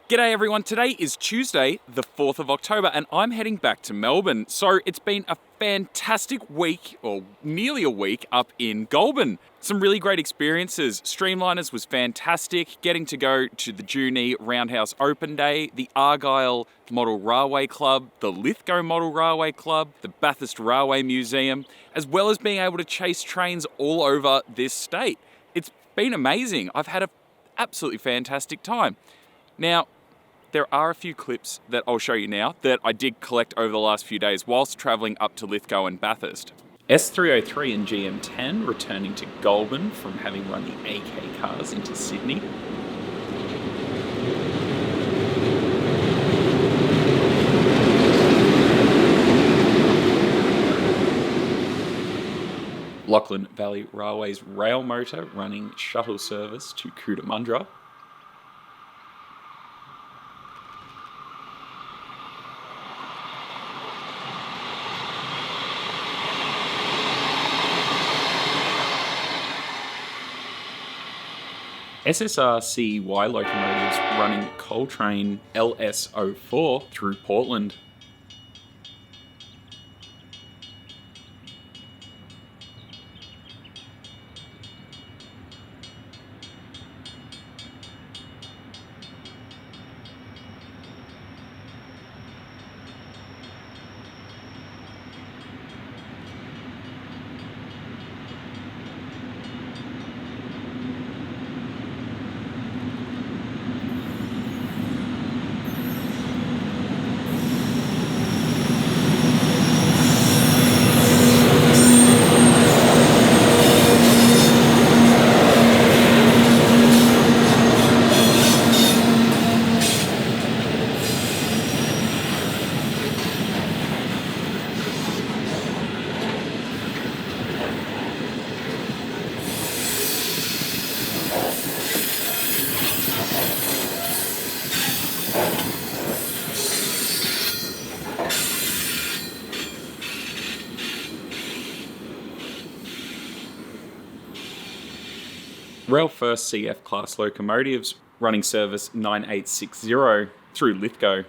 G'day everyone, today is Tuesday, the 4th of October, and I'm heading back to Melbourne. So it's been a fantastic week, or nearly a week, up in Goulburn. Some really great experiences. Streamliners was fantastic, getting to go to the Junee Roundhouse Open Day, the Argyle Model Railway Club, the Lithgow Model Railway Club, the Bathurst Railway Museum, as well as being able to chase trains all over this state. It's been amazing. I've had an absolutely fantastic time. Now, there are a few clips that I'll show you now that I did collect over the last few days whilst travelling up to Lithgow and Bathurst. S303 and GM10 returning to Goulburn from having run the AK cars into Sydney. Lachlan Valley Railway's rail motor running shuttle service to Cootamundra. SSR CY locomotives running coal train LS04 through Portland. Rail First CF class locomotives running service 9860 through Lithgow.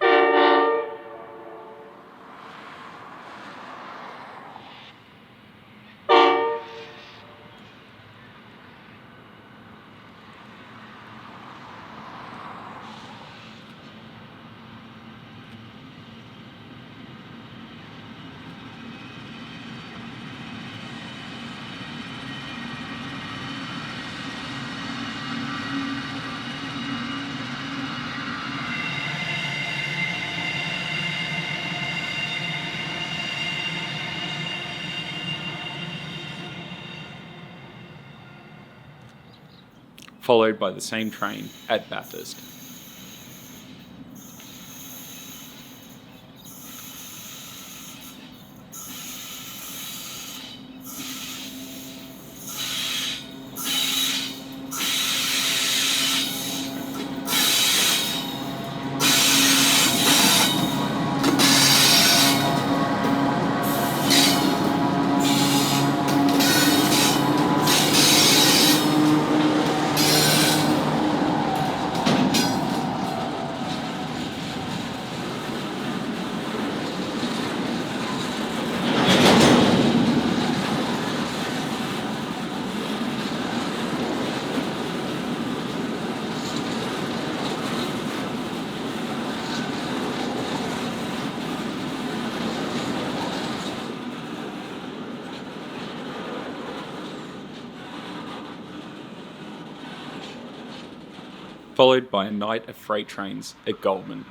Followed by the same train at Bathurst. Followed by a night of freight trains at Goulburn.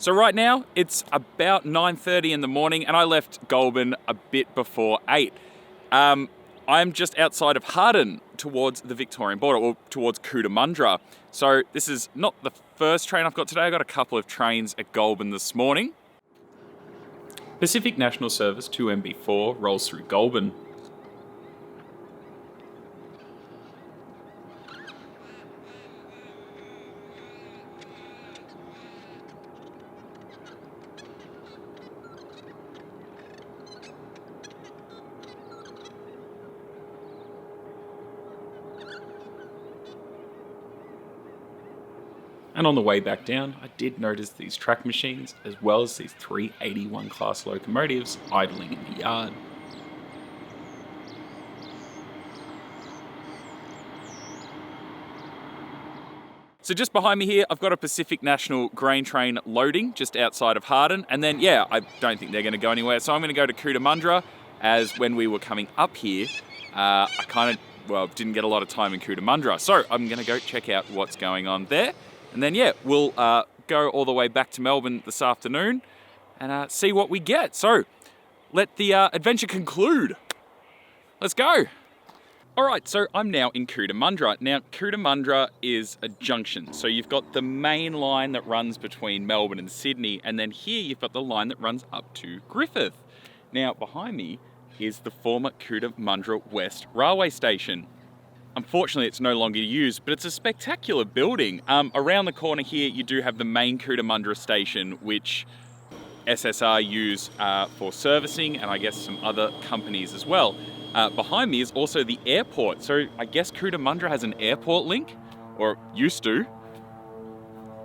So right now it's about 9:30 in the morning and I left Goulburn a bit before 8. I'm just outside of Harden towards the Victorian border, or towards Cootamundra. So this is not the first train I've got today. I got a couple of trains at Goulburn this morning. Pacific National Service 2MB4 rolls through Goulburn. And on the way back down, I did notice these track machines, as well as these 381 class locomotives idling in the yard. So just behind me here, I've got a Pacific National grain train loading just outside of Harden. And then, yeah, I don't think they're going to go anywhere. So I'm going to go to Cootamundra, as when we were coming up here, I didn't get a lot of time in Cootamundra. So I'm going to go check out what's going on there. And then, yeah, we'll go all the way back to Melbourne this afternoon and see what we get. So let the adventure conclude. Let's go. All right, so I'm now in Cootamundra. Now, Cootamundra is a junction. So you've got the main line that runs between Melbourne and Sydney. And then here you've got the line that runs up to Griffith. Now, behind me is the former Cootamundra West Railway Station. Unfortunately, it's no longer used, but it's a spectacular building. Around the corner here, you do have the main Cootamundra station, which SSR use for servicing, and I guess some other companies as well. Behind me is also the airport. So I guess Cootamundra has an airport link, or used to.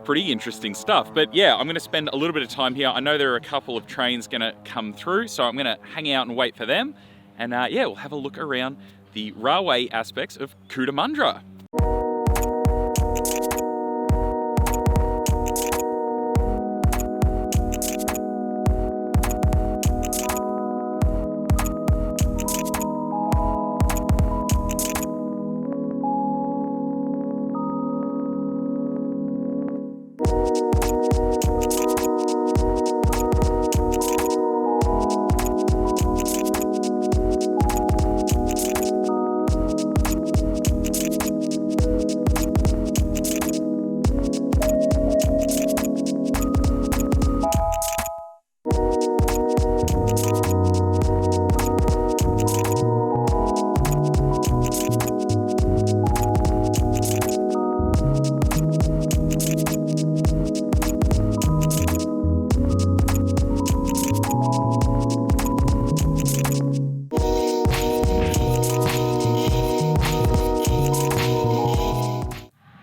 Pretty interesting stuff. But yeah, I'm gonna spend a little bit of time here. I know there are a couple of trains gonna come through, so I'm gonna hang out and wait for them. And yeah, we'll have a look around the railway aspects of Cootamundra.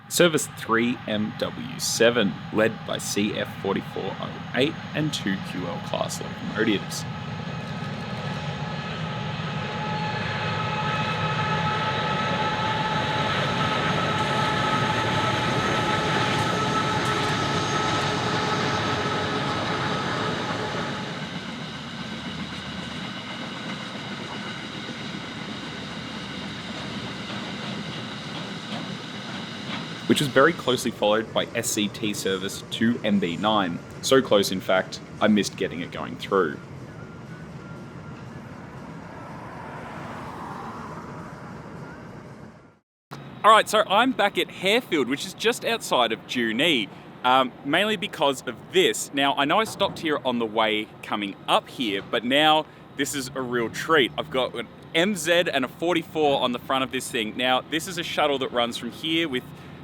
Service 3MW7, led by CF4408 and 2 QL class locomotives. Which was very closely followed by SCT service 2MB9. So close, in fact, I missed getting it going through. All right, so I'm back at Harefield, which is just outside of Junee, mainly because of this. Now, I know I stopped here on the way coming up here, but now this is a real treat. I've got an MZ and a 44 on the front of this thing. Now, this is a shuttle that runs from here with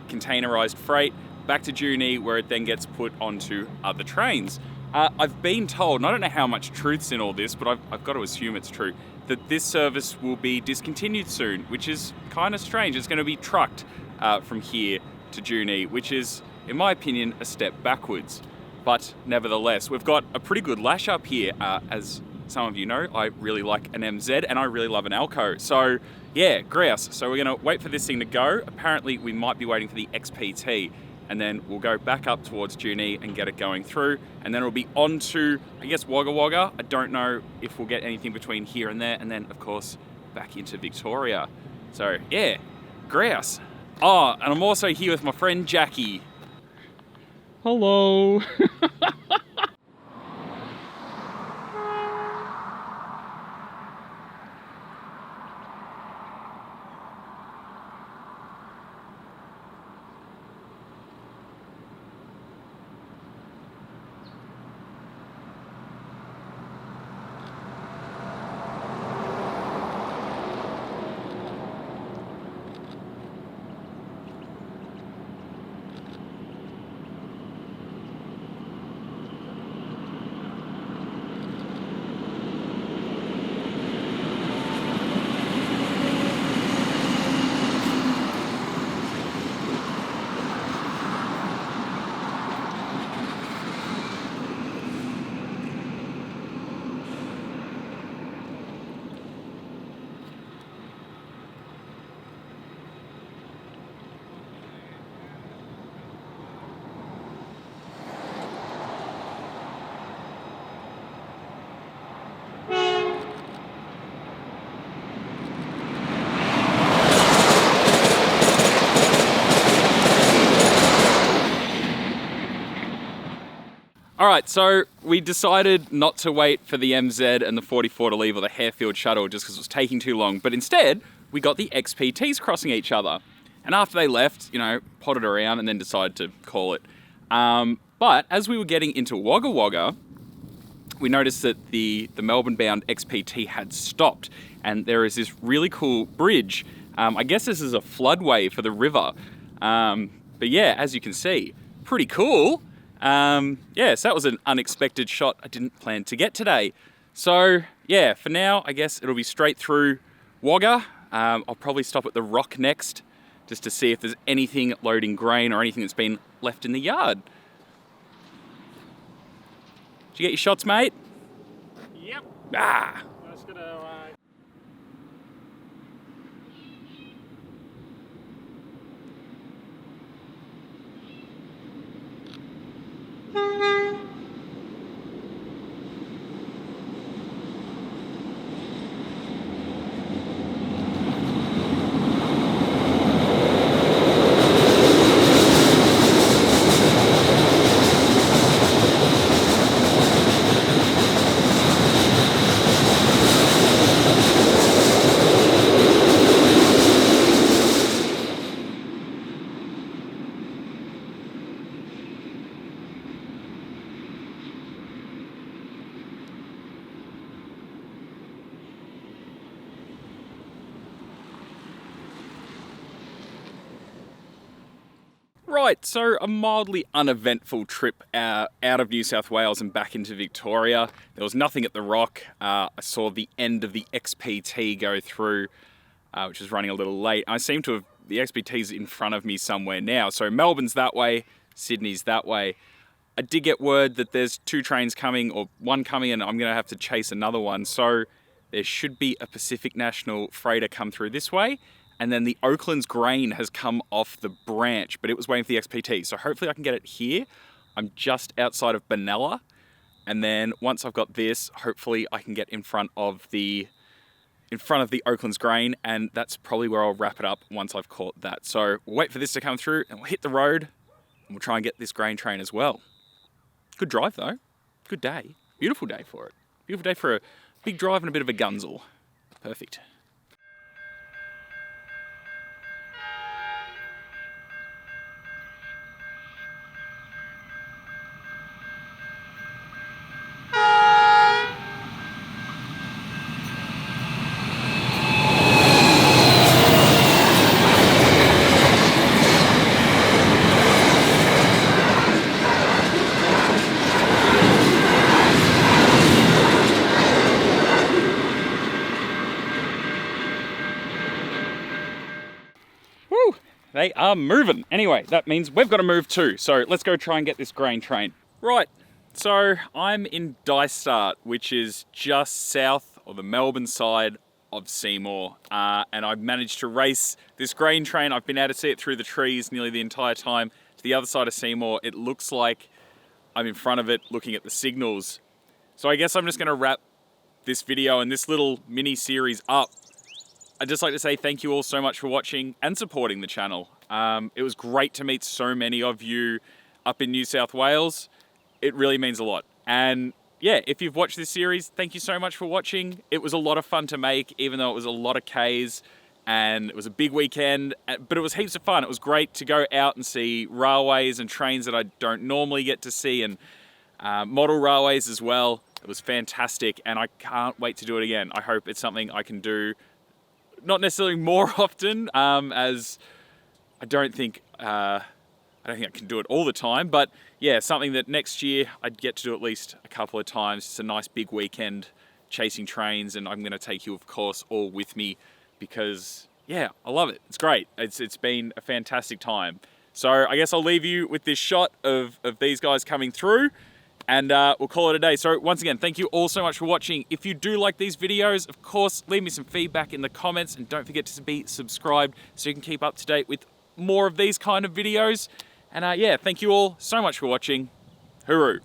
containerized freight back to Junee, where it then gets put onto other trains. I've been told, and I don't know how much truth's in all this, but I've got to assume it's true, that this service will be discontinued soon, which is kind of strange. It's going to be trucked from here to Junee, which is, in my opinion, a step backwards. But nevertheless, we've got a pretty good lash up here. As some of you know, I really like an MZ and I really love an Alco. So yeah, grouse. So we're going to wait for this thing to go. Apparently we might be waiting for the XPT, and then we'll go back up towards Junee and get it going through, and then it'll be on to, I guess, Wagga Wagga. I don't know if we'll get anything between here and there, and then of course back into Victoria. So yeah, grouse. Oh, and I'm also here with my friend Jackie. Hello. All right, so we decided not to wait for the MZ and the 44 to leave or the Harefield shuttle just because it was taking too long, but instead we got the XPTs crossing each other. And after they left, you know, potted around and then decided to call it. But as we were getting into Wagga Wagga, we noticed that the Melbourne-bound XPT had stopped, and there is this really cool bridge. I guess this is a floodway for the river. But yeah, as you can see, pretty cool. Yeah, so that was an unexpected shot I didn't plan to get today. So yeah, for now, I guess it'll be straight through Wagga. I'll probably stop at the Rock next, just to see if there's anything loading grain or anything that's been left in the yard. Did you get your shots, mate? Yep. Ah! I was gonna, Right, so a mildly uneventful trip out of New South Wales and back into Victoria. There was nothing at the Rock. I saw the end of the XPT go through, which was running a little late. I seem to have, the XPT's in front of me somewhere now. So Melbourne's that way, Sydney's that way. I did get word that there's 2 trains coming, or one coming, and I'm gonna have to chase another one. So there should be a Pacific National freighter come through this way. And then the Oakland's grain has come off the branch, but it was waiting for the XPT. So hopefully I can get it here. I'm just outside of Benalla. And then once I've got this, hopefully I can get in front of the Oakland's grain. And that's probably where I'll wrap it up once I've caught that. So we'll wait for this to come through and we'll hit the road and we'll try and get this grain train as well. Good drive though. Good day. Beautiful day for it. Beautiful day for a big drive and a bit of a gunsel. Perfect. They are moving. Anyway, that means we've got to move too. So let's go try and get this grain train. Right, so I'm in Dysart, which is just south of the Melbourne side of Seymour. And I've managed to race this grain train. I've been able to see it through the trees nearly the entire time to the other side of Seymour. It looks like I'm in front of it looking at the signals. So I guess I'm just gonna wrap this video and this little mini series up. I'd just like to say thank you all so much for watching and supporting the channel. It was great to meet so many of you up in New South Wales. It really means a lot. And yeah, if you've watched this series, thank you so much for watching. It was a lot of fun to make, even though it was a lot of Ks and it was a big weekend, but it was heaps of fun. It was great to go out and see railways and trains that I don't normally get to see, and model railways as well. It was fantastic and I can't wait to do it again. I hope it's something I can do not necessarily more often, as I don't think I can do it all the time, but yeah, something that next year I'd get to do at least a couple of times. It's a nice big weekend chasing trains, and I'm going to take you, of course, all with me because yeah, I love it. It's great. It's been a fantastic time. So I guess I'll leave you with this shot of these guys coming through, and we'll call it a day. So once again, thank you all so much for watching. If you do like these videos, of course, leave me some feedback in the comments, and don't forget to be subscribed so you can keep up to date with more of these kind of videos. And yeah, thank you all so much for watching. Hooroo.